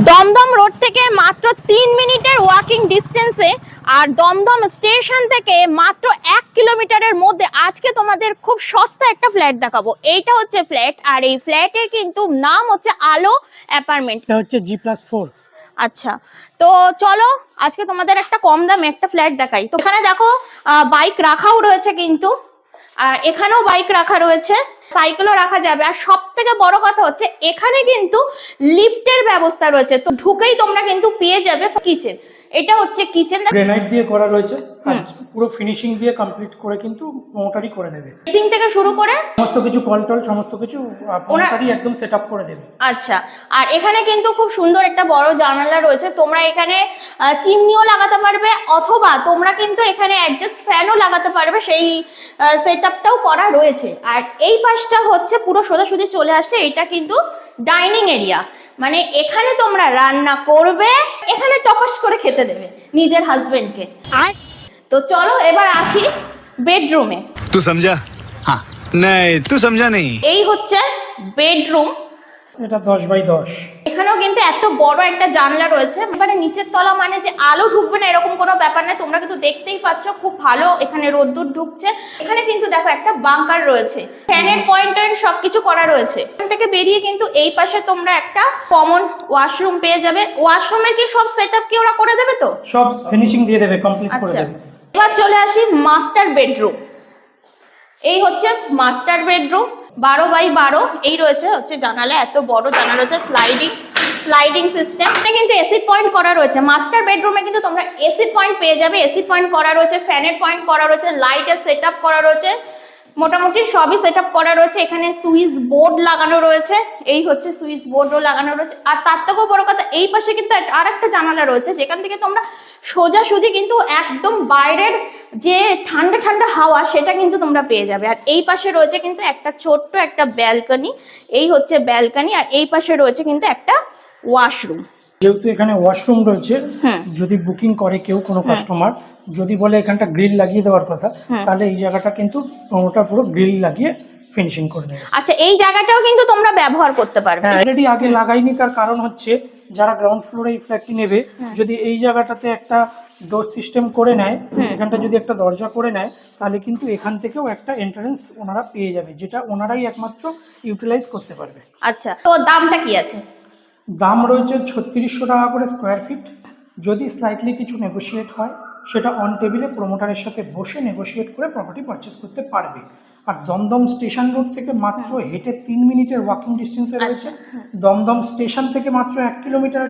Dumdum road থেকে মাত্র 3 মিনিটের ওয়াকিং ডিস্টেন্সে আর দমদম স্টেশন থেকে মাত্র 1 কিলোমিটারের মধ্যে আজকে তোমাদের খুব সস্তা একটা ফ্ল্যাট দেখাবো। এইটা হচ্ছে ফ্ল্যাট, আর এই ফ্ল্যাটের কিন্তু নাম হচ্ছে আলো অ্যাপার্টমেন্ট। এটা হচ্ছে G+4। আচ্ছা, তো চলো আজকে তোমাদের একটা কম দামে একটা ফ্ল্যাট দেখাই। তো এখানে দেখো বাইক রাখাও রয়েছে, কিন্তু আর এখানেও বাইক রাখা রয়েছে, সাইকেলও রাখা যাবে। আর সব থেকে বড় কথা হচ্ছে এখানে কিন্তু লিফটের ব্যবস্থা রয়েছে। তো ঢুকেই তোমরা কিন্তু পেয়ে যাবে কিচেন। এটা হচ্ছে কিচেন, গ্রেনাইট দিয়ে করা রয়েছে, পুরো ফিনিশিং দিয়ে কমপ্লিট করে কিন্তু প্রমোটারই করে দেবে। সিং থেকে শুরু করে সমস্ত কিছু কলটল সমস্ত কিছু প্রমোটারই একদম সেটআপ করে দেবে। আচ্ছা, আর এখানে কিন্তু খুব সুন্দর একটা বড় জানালা রয়েছে। তোমরা এখানে চিমনিও লাগাতে পারবে, অথবা তোমরা কিন্তু এখানে অ্যাডজাস্ট ফ্যানও লাগাতে পারবে, সেই সেটআপটাও করা রয়েছে। আর এই পাশটা হচ্ছে পুরো সোজাসুজি চলে আসলে এটা কিন্তু ডাইনিং এরিয়া, মানে এখানে তোমরা রান্না করবে, এখানে টপাস করে খেতে দেবে নিজের হাজবেন্ডকে। তো চলো এবার আসি বেডরুমে। तू समझा? हाँ नहीं तू समझा नहीं। এই হচ্ছে বেডরুম। এটা 10x10। এখানেও কিন্তু এত বড় একটা জানলা রয়েছে, মানে নিচের তলা, মানে যে আলো ঢুকবে না এরকম কোনো ব্যাপার না। তোমরা কিন্তু দেখতেই পাচ্ছ খুব ভালো এখানে রোদ্দুর ঢুকছে। এখানে কিন্তু দেখো একটা বাংকার রয়েছে, ফ্যানের পয়েন্ট সবকিছু করা রয়েছে। এখান থেকে বেরিয়ে কিন্তু এই পাশে তোমরা একটা কমন ওয়াশরুম পেয়ে যাবে। ওয়াশরুমের কি সব সেটআপ কি ওরা করে দেবে? তো সব ফিনিশিং দিয়ে দেবে, কমপ্লিট করে আচ্ছা, দেবে। এবার চলে আসি মাস্টার বেডরুম। এই হচ্ছে মাস্টার বেডরুম, 12x12। এই রয়েছে হচ্ছে জানালা, এত বড় জানালা রয়েছে, স্লাইডিং সিস্টেম। এখানে কিন্তু এসি পয়েন্ট করা রয়েছে। মাস্টার বেডরুমে কিন্তু তোমরা এসি পয়েন্ট পেয়ে যাবে, এসি পয়েন্ট করা রয়েছে, ফ্যানের পয়েন্ট করা রয়েছে, লাইটের সেটআপ করা রয়েছে, মোটামুটি সবই সেটআপ করা রয়েছে। এখানে সুইচ বোর্ড লাগানো রয়েছে, এই হচ্ছে সুইচ বোর্ডও লাগানো রয়েছে। আর তার থেকেও বড় কথা, এই পাশে কিন্তু আর একটা জানালা রয়েছে, যেখান থেকে তোমরা সোজাসুজি কিন্তু একদম বাইরের যে ঠান্ডা ঠান্ডা হাওয়া সেটা কিন্তু তোমরা পেয়ে যাবে। আর এই পাশে রয়েছে কিন্তু একটা ছোট্ট একটা ব্যালকনি, এই হচ্ছে ব্যালকনি। আর এই পাশে রয়েছে কিন্তু একটা ওয়াশরুম। যেহেতু এখানে ওয়াশরুম রয়েছে, যদি বুকিং করে কেউ কোনো কাস্টমার, যদি বলে এখানটা গ্রিল লাগিয়ে দেওয়ার কথা, তাহলে এই জায়গাটা কিন্তু প্রমোটার পুরো গ্রিল লাগিয়ে ফিনিশিং করে দেবে। আচ্ছা, এই জায়গাটাও কিন্তু তোমরা ব্যবহার করতে পারবে। হ্যাঁ, অলরেডি আগে লাগাইনি, তার কারণ হচ্ছে যারা গ্রাউন্ড ফ্লোরে এই ফ্ল্যাটটি নেবে, যদি এই জায়গাটাতে একটা ডোর সিস্টেম করে নেয়, এখানটা যদি একটা দরজা করে নেয়, তাহলে কিন্তু এখান থেকেও একটা এন্ট্রান্স ওনারা পেয়ে যাবে, যেটা ওনারাই একমাত্র ইউটিলাইজ করতে পারবে। আচ্ছা, তো দামটা কি আছে? দাম রয়েছে 3600 টাকা করে স্কোয়ার ফিট। যদি স্লাইটলি কিছু নেগোশিয়েট হয়, সেটা অন টেবিলে প্রমোটারের সাথে বসে নেগোশিয়েট করে প্রপার্টি পারচেস করতে পারবে। আর দমদম স্টেশন রোড থেকে মাত্র হেঁটে 3 মিনিটের ওয়াকিং ডিস্টেন্সে রয়েছে। দমদম স্টেশন থেকে মাত্র 1 কিলোমিটার